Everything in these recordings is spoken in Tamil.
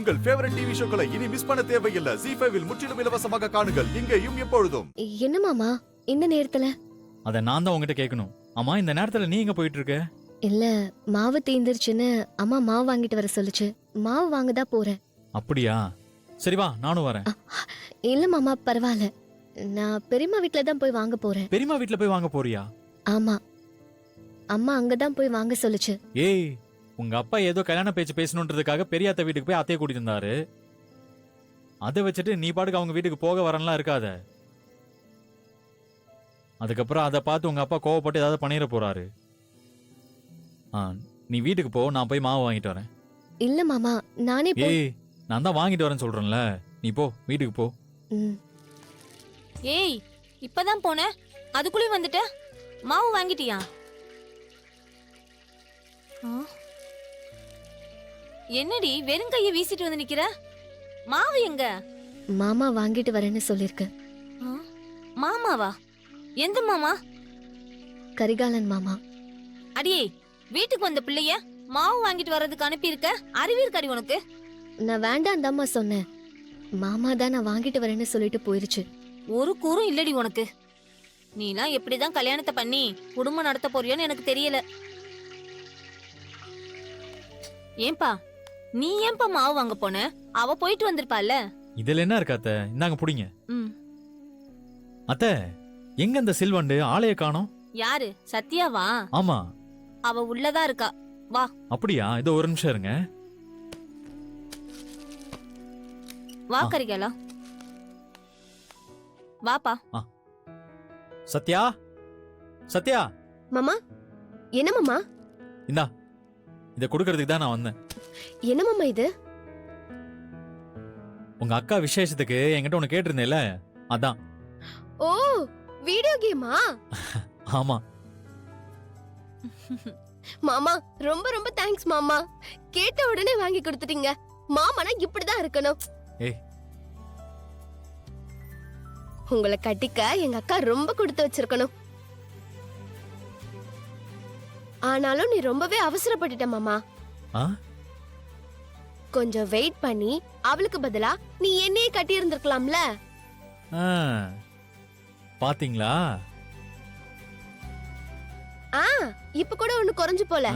உங்கள் ஃபேவரட் டிவி ஷோக்களை இனி மிஸ் பண்ண தேவையில்லை. ZEE5 இல் முற்றிலும் இலவசமாக காணுங்கள், இங்கேயும் எப்பொழுதும். என்ன மாமா இந்த நேரத்துல? அத நான் தான் உங்ககிட்ட கேட்கணும். அம்மா இந்த நேரத்துல நீ எங்க போயிட்டு இருக்க? இல்ல மாவு தீந்துருச்சுன்னு அம்மா மாவு வாங்கிட்டு வர சொல்லுச்சு. மாவு வாங்க தான் போறேன். அப்படியா? சரி வா, நானும் வரேன். இல்ல மாமா பரவாயில்ல, நான் பெரியம்மா வீட்ல தான் போய் வாங்க போறேன். பெரியம்மா வீட்ல போய் வாங்க போறியா? ஆமா, அம்மா அங்கதான் போய் வாங்க சொல்லுச்சு. ஏய், உங்க அப்பா ஏதோ கல்யாண பேச்சு பேசணுன்றதுக்காக பெரியாத்த வீட்டுக்கு போய் அத்தைய கூட்டிட்டு இருந்தாரு. அதை வச்சுட்டு நீ பாட்டுக்கு அவங்க வீட்டுக்கு போக வரலாம் இருக்காத. அதுக்கப்புறம் அதை பார்த்து உங்க அப்பா கோவப்பட்டு ஏதாவது பண்ணிட போறாரு. நீ வீட்டுக்கு போ, நான் போய் மாவு வாங்கிட்டு வரேன். இல்ல மாமா நானே போய். ஏய், நான் தான் வாங்கிட்டு வரேன்னு சொல்றேன்ல, நீ போ, வீட்டுக்கு போ. ம். ஏய், இப்பதான் போன, அதுக்குள்ளே வந்துட்ட. மாவு வாங்கிட்டியா? என்னடி வெறும் கைய வீசிட்டு வந்து நிக்கிற? மாவு எங்க? மாமா வாங்கிட்டு வரேன்னு சொல்லிருக்கு. மாமாவா? எந்த மாமா? கரிகாலன் மாமா. அடியே, வீட்டுக்கு வந்த பிள்ளைய மாவு வாங்கிட்டு வர்றதுக்கு அனுப்பி இருக்க, அறிவிருக்காடி உனக்கு? நான் வேண்டாம் தாம்மா சொன்னேன். மாமா தான் நான் வாங்கிட்டு வரேன்னு சொல்லிட்டு போயிருச்சு. ஒரு கூறும் இல்லடி உனக்கு. நீலாம் எப்படிதான் கல்யாணத்தை பண்ணி குடும்பம் நடத்த போறியோன்னு எனக்கு தெரியல. ஏன்பா நீ ஏன்பா மாவு வாங்க போன? அவ போயிட்டு வந்திருப்பால. இதுல என்ன இருக்கு அத்தை? இந்தாங்க புடிங்க. ம். அத்தை, எங்க இந்த சில்வண்டு ஆளைய காணோம்? யாரு? சத்யாவா? ஆமா. அவ உள்ளதா இருக்கா, வா. அப்படியா? இதோ ஒரு நிமிஷம் இருங்க. வா கரிகாலா, வாப்பா. சத்யா, சத்யா. மாமா என்ன மாமா? இந்தா, இத கொடுக்கறதுக்கு தான் நான் வந்தேன். என்ன மாமா இது? உங்க அக்கா விசேஷத்துக்கு என்கிட்ட ஒண்ணு கேட்டிருந்தேல, அதான். ஓ, வீடியோ கேமா? ஆமா. மாமா ரொம்ப ரொம்ப தேங்க்ஸ் மாமா. கேட்ட உடனே வாங்கி கொடுத்துட்டீங்க. மாமானா இப்படிதான் இருக்கணும். ஏய், உங்களை கட்டிக்க எங்க அக்கா ரொம்ப கொடுத்து வச்சிருக்கணும். ஆனாலும் நீ ரொம்பவே அவசரப்பட்டுட்ட மாமா. கொஞ்சம் வெயிட் பண்ணி அவளுக்கு பதிலா நீ என்னையே கட்டி இருந்திருக்கலாம்ல. பாத்தீங்களா? இப்ப கூட ஒண்ணு குறைஞ்சு போல.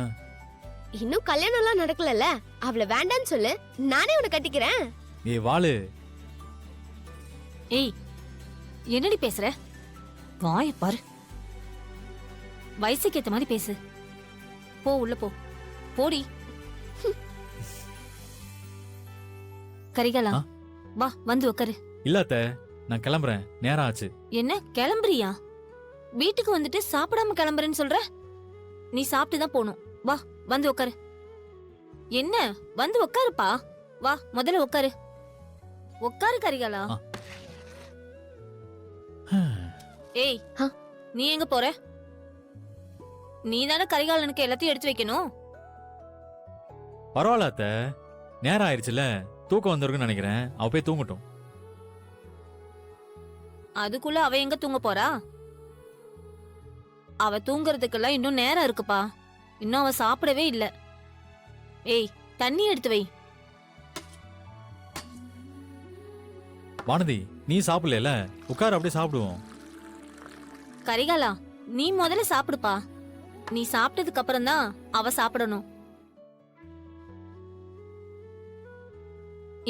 இன்னும் கல்யாணம் எல்லாம் நடக்கலல, அவளை வேண்டான்னு சொல்லு, நானே உன்னை கட்டிக்கிறேன். ஏய் வாளு. ஏய், என்னடி பேசுற? வாய பாரு, வயசுக்கு ஏத்த மாதிரி பேசு. போ, உள்ள போ, போடி. கரிகாலா, வா வந்து உட்காரு. இல்ல அத்தை, நான் கிளம்புறேன், நேரம் ஆச்சு. என்ன கிளம்புறியா? வீட்டுக்கு வந்துட்டு சாப்பிடாம கிளம்புறேன்னு சொல்ற? நீ சாப்பிட்டு தான் போகணும். வா வந்து உட்காரு. என்ன வந்து உட்காருப்பா, வா முதல்ல உட்காரு. உட்காரு கரிகாலா. ஏய், நீ எங்க போற? நீ தானே கரிகாலனுக்கு எல்லாத்தையும் எடுத்து வைக்கணும். பரவாயில்ல அத்தை, நேரம் ஆயிடுச்சுல, தூக்கம் வந்திருக்குன்னு நினைக்கிறேன். அவ போய் தூங்கட்டும். அதுக்குள்ள அவ எங்க தூங்க போறா? அவ தூங்குறதுக்கெல்லாம் இன்னும் நேரம் இருக்குப்பா. இன்னும் அவ சாப்பிடவே இல்ல. ஏய், தண்ணி எடுத்து வை. வானதி, நீ சாப்பிடல, உட்கார், அப்படியே சாப்பிடுவோம். கரிகாலா, நீ முதல்ல சாப்பிடுப்பா. நீ சாப்பிட்டதுக்கு அப்புறம் தான் அவ சாப்பிடணும்.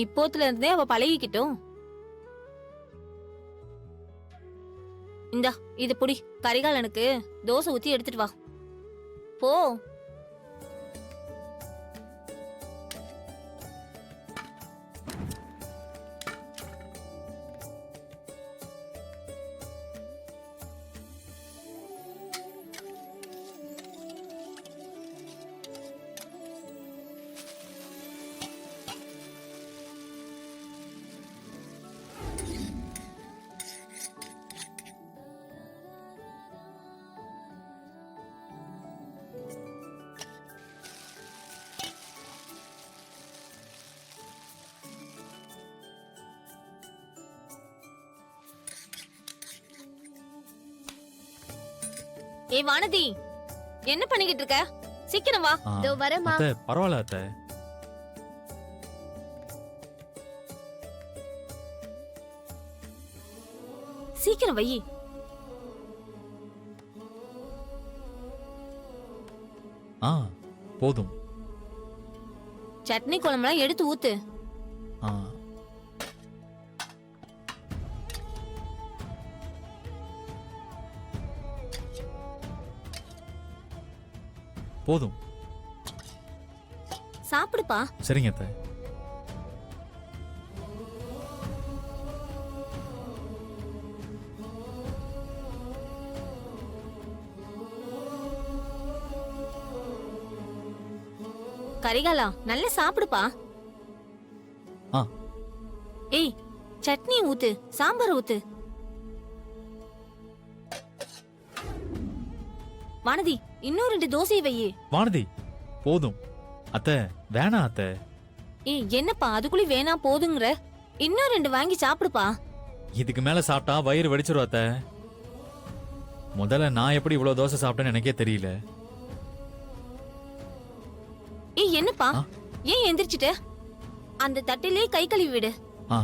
இப்போத்துல இருந்தே அவ பழகிக்கிட்டும். இந்தா இது புடி, கரிகாலனுக்கு தோசை ஊத்தி எடுத்துட்டு வா. போ. ஏய் வானதி, என்ன பண்ணிக்கிட்டு இருக்க? சீக்கிரம் வா. இதோ வரேம்மா. அத்தை, பரவாயில்ல அத்தை. சீக்கிரம் வை. ஆ போதும். சட்னி குழம்புலாம் எடுத்து ஊத்து. ஆ போதும். சாப்பிடுப்பா. சரிங்க அத்தை. கரிகாலா நல்லா சாப்பிடுப்பா. ஆ ஏய், சட்னி ஊத்து, சாம்பார் ஊத்து. வானதி, இன்னும் 2 தோசை வையே. வானதி போதும். அத்தை வேணாம் அத்தை. ஏய், என்னப்பா அதுக்குள்ளே வேணா போதுங்கற? இன்னும் 2 வாங்கி சாப்பிடுப்பா. இதுக்கு மேல சாப்பிட்டா வயிறு வெடிச்சிரும் அத்தை. முதல்ல நான் எப்படி இவ்வளவு தோசை சாப்பிட்டேன்னு எனக்கே தெரியல. ஏய், என்னப்பா ஆ? ஏன் எந்திரிச்சிட்ட? அந்த தட்டிலே கை கழுவி விடு. ஆ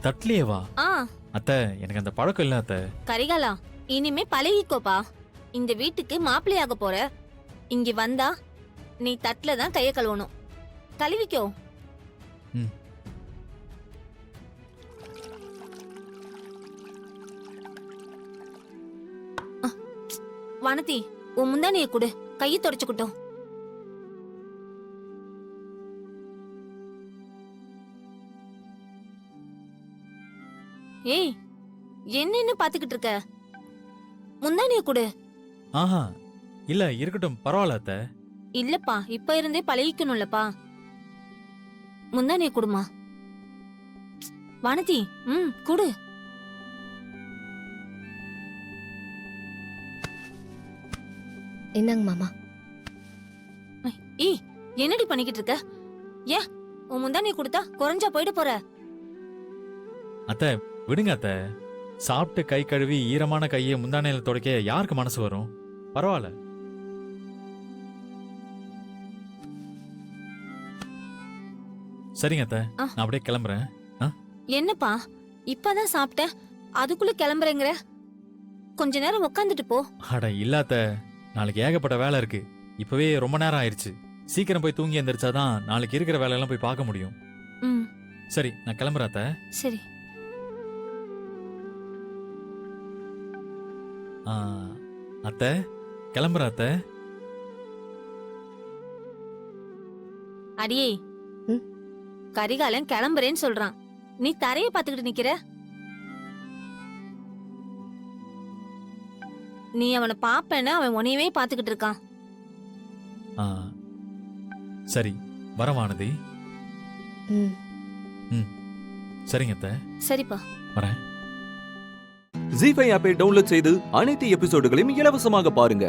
தட்லியே வா. ஆ அத்தை எனக்கு அந்த பழக்கம் இல்ல அத்தை. கரிகாலா, இனிமே பழகிக்கோப்பா. இந்த வீட்டுக்கு மாப்பிள்ளையாக போற. இங்க வந்தா நீ தட்டுல தான் கைய கழுவணும். கழுவிக்கோ. ம். வானதி, உன் முந்தானிய கொடு, கையை தொடச்சுக்கிட்டோம். ஏய், என்னன்னு பாத்துக்கிட்டு இருக்க? முந்தானிய கொடு. ஆஹா இல்ல இருக்கட்டும் பரவாயில்ல அத்தை. இல்லப்பா, இப்ப இருந்தே பழகிக்கணும்லப்பா. முந்தானிய கொடுமா. வானதி, குடு. என்னங்க மாமா? ஏய், என்னடி பண்ணிக்கிட்டு இருக்க? ஏன் உன் முந்தானிய கொடுத்தா குறைஞ்சா போயிட போற? அத்தை விடுங்க அத்தை. சாப்பிட்டு கை கழுவி ஈரமான கையை முந்தானையில துடைக்க யாருக்கு மனசு வரும்? பரவாயில்ல. சரிங்க அத்தை, ஆ. நான் அப்படியே கிளம்புறேன். என்னப்பா இப்பதான் சாப்பிட்ட, அதுக்குள்ள கிளம்புறேங்கிற? கொஞ்ச நேரம் உக்காந்துட்டு போ. அட இல்ல அத்தை, நாளைக்கு ஏகப்பட்ட வேலை இருக்கு. இப்பவே ரொம்ப நேரம் ஆயிருச்சு. சீக்கிரம் போய் தூங்கி எந்திரிச்சாதான் நாளைக்கு இருக்கிற வேலையெல்லாம் போய் பார்க்க முடியும். ம், சரி நான் கிளம்புறேன் அத்தை. சரி. ஆ, அத்தை கிளம்புறேன் அத்தை. அடியே, ம்? கரிகாலன் கிளம்புறேன்னு சொல்றான். நீ தரைய பாத்துக்கிட்டு நிக்கிற. நீ அவனை பாப்பேன்னு அவன் உன்னையவே பாத்துக்கிட்டு இருக்கான். ஆ, சரி வரவானதி. ம். சரிங்க அத்தை, சரிப்பா. வரேன். ஜீ5 ஆப்பை டவுன்லோட் செய்து அனைத்து எபிசோடுகளையும் இலவசமாக பாருங்க.